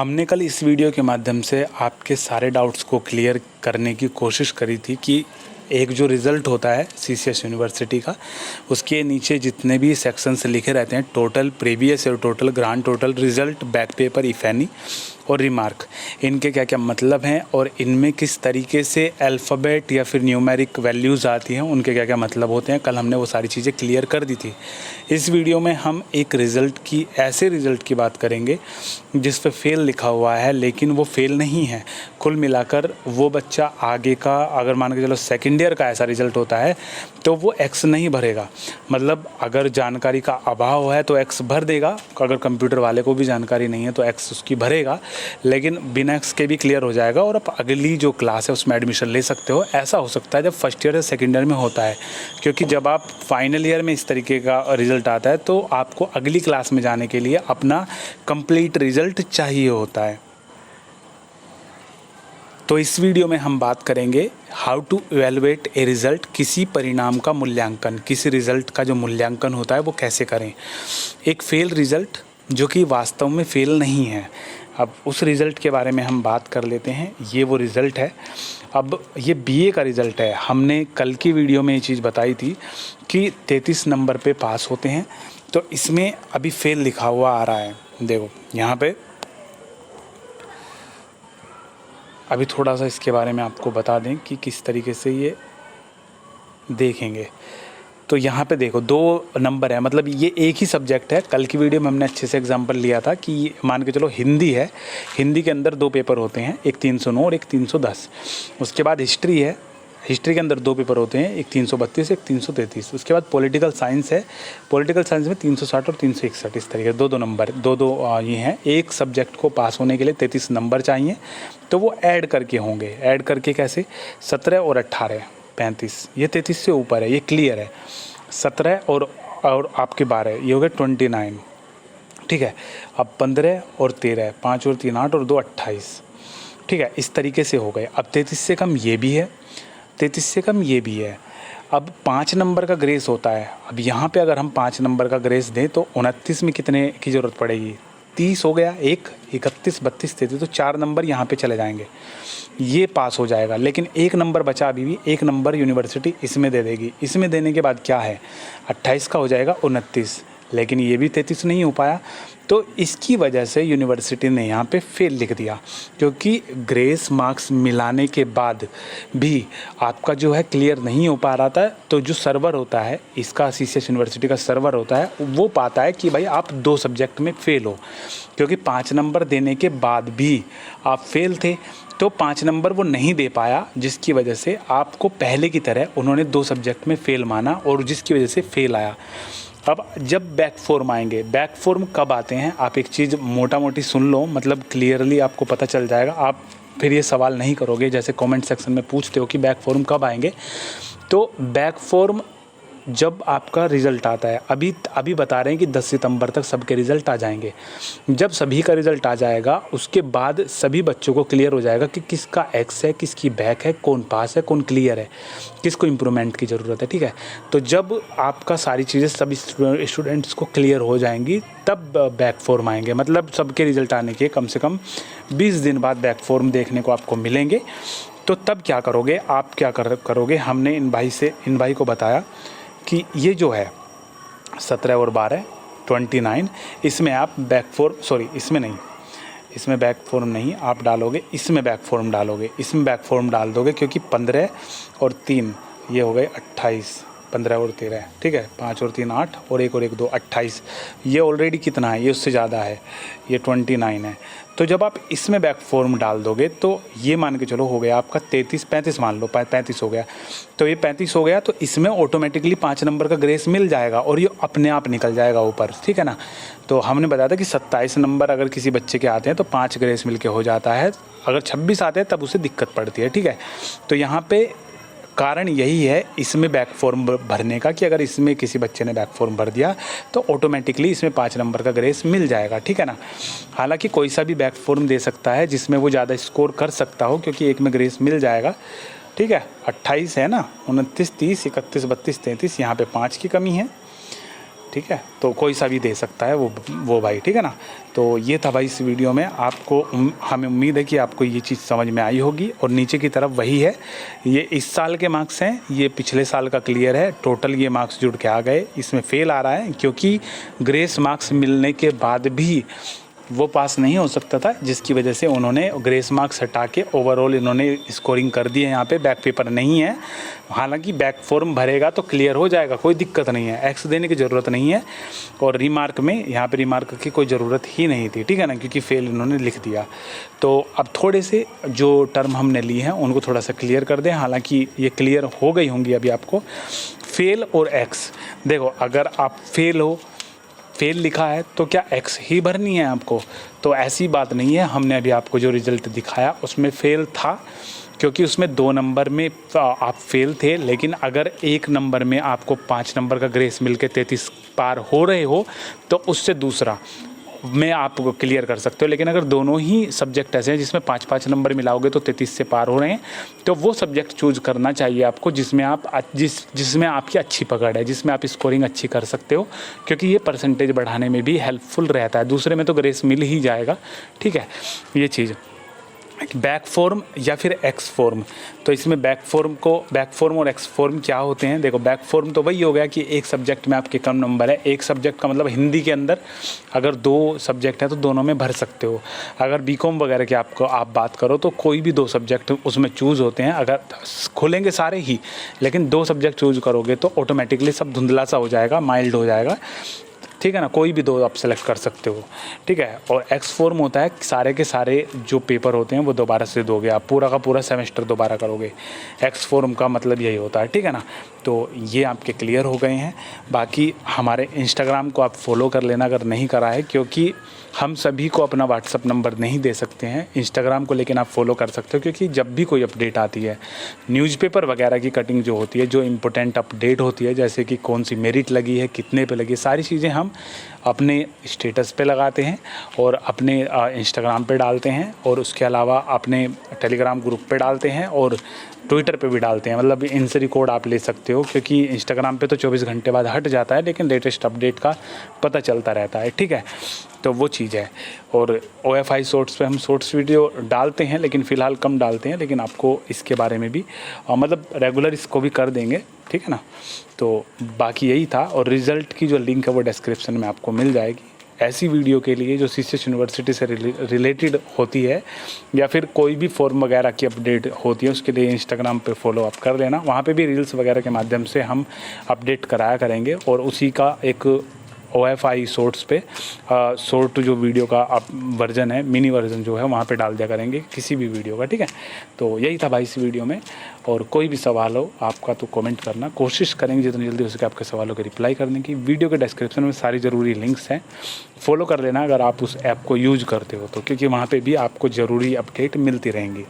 हमने कल इस वीडियो के माध्यम से आपके सारे डाउट्स को क्लियर करने की कोशिश करी थी कि एक जो रिज़ल्ट होता है सीसीएस यूनिवर्सिटी का, उसके नीचे जितने भी सेक्शंस लिखे रहते हैं, टोटल, प्रीवियस और total, grand total, result, back paper, if any और रिमार्क, इनके क्या क्या मतलब हैं और इनमें किस तरीके से अल्फ़ाबेट या फिर न्यूमेरिक वैल्यूज़ आती हैं, उनके क्या क्या मतलब होते हैं। कल हमने वो सारी चीज़ें क्लियर कर दी थी। इस वीडियो में हम एक रिज़ल्ट की, ऐसे रिज़ल्ट की बात करेंगे जिस पे फेल लिखा हुआ है लेकिन वो फेल नहीं है। कुल मिलाकर वो बच्चा आगे का, अगर मान के चलो सेकेंड ईयर का ऐसा रिज़ल्ट होता है तो वो एक्स नहीं भरेगा। मतलब अगर जानकारी का अभाव है तो एक्स भर देगा, अगर कंप्यूटर वाले को भी जानकारी नहीं है तो एक्स उसकी भरेगा, लेकिन बिना एक्स के भी क्लियर हो जाएगा और आप अगली जो क्लास है उसमें एडमिशन ले सकते हो। ऐसा हो सकता है जब फर्स्ट ईयर या सेकेंड ईयर में होता है, क्योंकि जब आप फाइनल ईयर में इस तरीके का रिज़ल्ट आता है तो आपको अगली क्लास में जाने के लिए अपना कंप्लीट रिज़ल्ट चाहिए होता है। तो इस वीडियो में हम बात करेंगे how to evaluate a result, किसी परिणाम का मूल्यांकन, किसी रिज़ल्ट का जो मूल्यांकन होता है वो कैसे करें। एक फेल रिज़ल्ट जो कि वास्तव में फेल नहीं है, अब उस रिज़ल्ट के बारे में हम बात कर लेते हैं। ये वो रिज़ल्ट है। अब ये बीए का रिज़ल्ट है। हमने कल की वीडियो में ये चीज़ बताई थी कि 33 नंबर पे पास होते हैं, तो इसमें अभी फेल लिखा हुआ आ रहा है। देखो यहाँ पे अभी थोड़ा सा इसके बारे में आपको बता दें कि किस तरीके से ये देखेंगे। तो यहाँ पे देखो 2 नंबर है, मतलब ये एक ही सब्जेक्ट है। कल की वीडियो में हमने अच्छे से एग्जांपल लिया था कि मान के चलो हिंदी है, हिंदी के अंदर 2 पेपर होते हैं, एक 309 और एक 310। उसके बाद हिस्ट्री है, हिस्ट्री के अंदर 2 पेपर होते हैं, एक 332 एक 333। उसके बाद पॉलिटिकल साइंस है, पॉलिटिकल साइंस में 360 और 361, इस तरीके 2-2 नंबर, 2-2 ये हैं। एक सब्जेक्ट को पास होने के लिए 33 नंबर चाहिए, तो वो ऐड करके होंगे। ऐड करके कैसे? 17 और 18 35, ये 33 से ऊपर है, ये क्लियर है। 17 और आपके 12, ये हो गए 29, ठीक है। अब 15 और 13, 5 और 3 8 और 2 28, ठीक है। इस तरीके से हो गए। अब 33 से कम ये भी है, 33 से कम ये भी है। अब 5 नंबर का ग्रेस होता है। अब यहाँ पे अगर हम 5 नंबर का ग्रेस दें तो 29 में कितने की ज़रूरत पड़ेगी? 30 हो गया, 1 31 32 33, तो 4 नंबर यहाँ पे चले जाएंगे, ये पास हो जाएगा। लेकिन 1 नंबर बचा अभी भी, 1 नंबर यूनिवर्सिटी इसमें दे देगी। इसमें देने के बाद क्या है, 28 का हो जाएगा 29, लेकिन ये भी 33 नहीं हो पाया। तो इसकी वजह से यूनिवर्सिटी ने यहाँ पे फेल लिख दिया, क्योंकि ग्रेस मार्क्स मिलाने के बाद भी आपका जो है क्लियर नहीं हो पा रहा था। तो जो सर्वर होता है इसका, सीसीएस यूनिवर्सिटी का सर्वर होता है, वो पाता है कि भाई आप 2 सब्जेक्ट में फ़ेल हो, क्योंकि 5 नंबर देने के बाद भी आप फेल थे, तो 5 नंबर वो नहीं दे पाया, जिसकी वजह से आपको पहले की तरह उन्होंने 2 सब्जेक्ट में फ़ेल माना और जिसकी वजह से फ़ेल आया। अब जब बैक फॉर्म आएंगे, बैक फॉर्म कब आते हैं, आप एक चीज़ मोटा मोटी सुन लो, मतलब क्लियरली आपको पता चल जाएगा। आप फिर ये सवाल नहीं करोगे जैसे कमेंट सेक्शन में पूछते हो कि बैक फॉर्म कब आएंगे। तो बैक फॉर्म जब आपका रिज़ल्ट आता है, अभी बता रहे हैं कि 10 सितंबर तक सबके रिज़ल्ट आ जाएंगे। जब सभी का रिज़ल्ट आ जाएगा उसके बाद सभी बच्चों को क्लियर हो जाएगा कि किसका एक्स है, किसकी बैक है, कौन पास है, कौन क्लियर है, किसको इम्प्रूवमेंट की ज़रूरत है, ठीक है। तो जब आपका सारी चीज़ें सभी स्टूडेंट्स को क्लियर हो जाएंगी तब बैक फॉर्म आएंगे। मतलब सबके रिज़ल्ट आने के कम से कम 20 दिन बाद बैक फॉर्म देखने को आपको मिलेंगे। तो तब क्या करोगे आप, क्या करोगे, हमने इन भाई को बताया कि ये जो है 17 और 12 29, इसमें आप बैक फॉर्म नहीं आप डालोगे, इसमें बैक फॉर्म डालोगे, इसमें बैक फॉर्म डाल दोगे, क्योंकि 15 और 3 ये हो गए 28, 15 और 13, ठीक है। 5 और 3 8 और 1 और 1 2 28, ये ऑलरेडी कितना है, ये उससे ज़्यादा है, ये 29 है। तो जब आप इसमें बैक फॉर्म डाल दोगे तो ये मान के चलो हो गया आपका 35 मान लो, 35 हो गया। तो ये 35 हो गया, तो इसमें ऑटोमेटिकली 5 नंबर का ग्रेस मिल जाएगा और ये अपने आप निकल जाएगा ऊपर, ठीक है ना। तो हमने बताया था कि 27 नंबर अगर किसी बच्चे के आते हैं तो 5 ग्रेस मिल के हो जाता है, अगर 26 आते हैं तब उसे दिक्कत पड़ती है, ठीक है। तो यहाँ पे कारण यही है इसमें बैक फॉर्म भरने का, कि अगर इसमें किसी बच्चे ने बैक फॉर्म भर दिया तो ऑटोमेटिकली इसमें 5 नंबर का ग्रेस मिल जाएगा, ठीक है ना। हालांकि कोई सा भी बैक फॉर्म दे सकता है जिसमें वो ज़्यादा स्कोर कर सकता हो, क्योंकि एक में ग्रेस मिल जाएगा, ठीक है। 28 है ना, 29 30 31 32 33, यहाँ पे 5 की कमी है, ठीक है, तो कोई सा भी दे सकता है वो भाई, ठीक है ना। तो ये था भाई इस वीडियो में, आपको हमें उम्मीद है कि आपको ये चीज़ समझ में आई होगी। और नीचे की तरफ वही है, ये इस साल के मार्क्स हैं, ये पिछले साल का क्लियर है, टोटल ये मार्क्स जुड़ के आ गए। इसमें फेल आ रहा है क्योंकि ग्रेस मार्क्स मिलने के बाद भी वो पास नहीं हो सकता था, जिसकी वजह से उन्होंने ग्रेस मार्क्स हटा के ओवरऑल इन्होंने स्कोरिंग कर दी है। यहाँ पे बैक पेपर नहीं है, हालांकि बैक फॉर्म भरेगा तो क्लियर हो जाएगा, कोई दिक्कत नहीं है, एक्स देने की ज़रूरत नहीं है। और रिमार्क में यहाँ पे रिमार्क की कोई ज़रूरत ही नहीं थी, ठीक है ना, क्योंकि फेल इन्होंने लिख दिया। तो अब थोड़े से जो टर्म हमने लिए हैं उनको थोड़ा सा क्लियर कर दें, हालाँकि ये क्लियर हो गई होंगी अभी आपको। फेल और एक्स, देखो अगर आप फेल लिखा है तो क्या एक्स ही भरनी है आपको? तो ऐसी बात नहीं है। हमने अभी आपको जो रिज़ल्ट दिखाया उसमें फेल था, क्योंकि उसमें 2 नंबर में आप फेल थे, लेकिन अगर 1 नंबर में आपको 5 नंबर का ग्रेस मिल के 33 पार हो रहे हो तो उससे दूसरा में आप क्लियर कर सकते हो। लेकिन अगर दोनों ही सब्जेक्ट ऐसे हैं जिसमें 5-5 नंबर मिलाओगे तो 33 से पार हो रहे हैं, तो वो सब्जेक्ट चूज करना चाहिए आपको जिसमें जिसमें आपकी अच्छी पकड़ है, जिसमें आप स्कोरिंग अच्छी कर सकते हो, क्योंकि ये परसेंटेज बढ़ाने में भी हेल्पफुल रहता है। दूसरे में तो ग्रेस मिल ही जाएगा, ठीक है। ये चीज़ बैक फॉर्म या फिर एक्स फॉर्म, तो इसमें बैक फॉर्म और एक्स फॉर्म क्या होते हैं? देखो बैक फॉर्म तो वही हो गया कि एक सब्जेक्ट में आपके कम नंबर है, एक सब्जेक्ट का मतलब हिंदी के अंदर अगर 2 सब्जेक्ट है तो दोनों में भर सकते हो। अगर बीकॉम वगैरह की आप बात करो तो कोई भी 2 सब्जेक्ट उसमें चूज़ होते हैं, अगर खुलेंगे सारे ही, लेकिन 2 सब्जेक्ट चूज़ करोगे तो ऑटोमेटिकली सब धुंधला सा हो जाएगा, माइल्ड हो जाएगा, ठीक है ना। कोई भी 2 आप सेलेक्ट कर सकते हो, ठीक है। और एक्स फॉर्म होता है सारे के सारे जो पेपर होते हैं वो दोबारा से दोगे, आप पूरा का पूरा सेमेस्टर दोबारा करोगे। एक्स फॉर्म का मतलब यही होता है, ठीक है ना। तो ये आपके क्लियर हो गए हैं। बाकी हमारे इंस्टाग्राम को आप फॉलो कर लेना अगर नहीं करा है, क्योंकि हम सभी को अपना व्हाट्सअप नंबर नहीं दे सकते हैं इंस्टाग्राम को, लेकिन आप फॉलो कर सकते हो, क्योंकि जब भी कोई अपडेट आती है, न्यूज़पेपर वगैरह की कटिंग जो होती है, जो इम्पोर्टेंट अपडेट होती है, जैसे कि कौन सी मेरिट लगी है, कितने पे लगी, सारी चीज़ें हम अपने स्टेटस पे लगाते हैं और अपने इंस्टाग्राम पे डालते हैं, और उसके अलावा अपने टेलीग्राम ग्रुप पे डालते हैं और ट्विटर पे भी डालते हैं। मतलब इनसे रिकॉर्ड आप ले सकते हो, क्योंकि इंस्टाग्राम पे तो 24 घंटे बाद हट जाता है, लेकिन लेटेस्ट अपडेट का पता चलता रहता है, ठीक है। तो वो चीज़ है। और OFI शॉर्ट्स पे हम शॉर्ट्स वीडियो डालते हैं, लेकिन फ़िलहाल कम डालते हैं, लेकिन आपको इसके बारे में भी मतलब रेगुलर इसको भी कर देंगे, ठीक है ना। तो बाकी यही था, और रिज़ल्ट की जो लिंक है वो डिस्क्रिप्शन में आपको मिल जाएगी। ऐसी वीडियो के लिए जो CCH यूनिवर्सिटी से रिलेटेड होती है, या फिर कोई भी फॉर्म वगैरह की अपडेट होती है, उसके लिए इंस्टाग्राम पे फॉलो अप कर लेना। वहाँ पे भी रील्स वगैरह के माध्यम से हम अपडेट कराया करेंगे, और उसी का एक OFI शॉर्ट्स पे शॉर्ट जो वीडियो का वर्जन है, मिनी वर्जन जो है, वहाँ पे डाल दिया करेंगे किसी भी वीडियो का, ठीक है। तो यही था भाई इस वीडियो में, और कोई भी सवाल हो आपका तो कमेंट करना, कोशिश करेंगे जितनी जल्दी हो सके आपके सवालों के रिप्लाई करने की। वीडियो के डिस्क्रिप्शन में सारी ज़रूरी लिंक्स हैं, फॉलो कर लेना अगर आप उस ऐप को यूज़ करते हो तो, क्योंकि वहाँ पर भी आपको ज़रूरी अपडेट मिलती रहेंगी।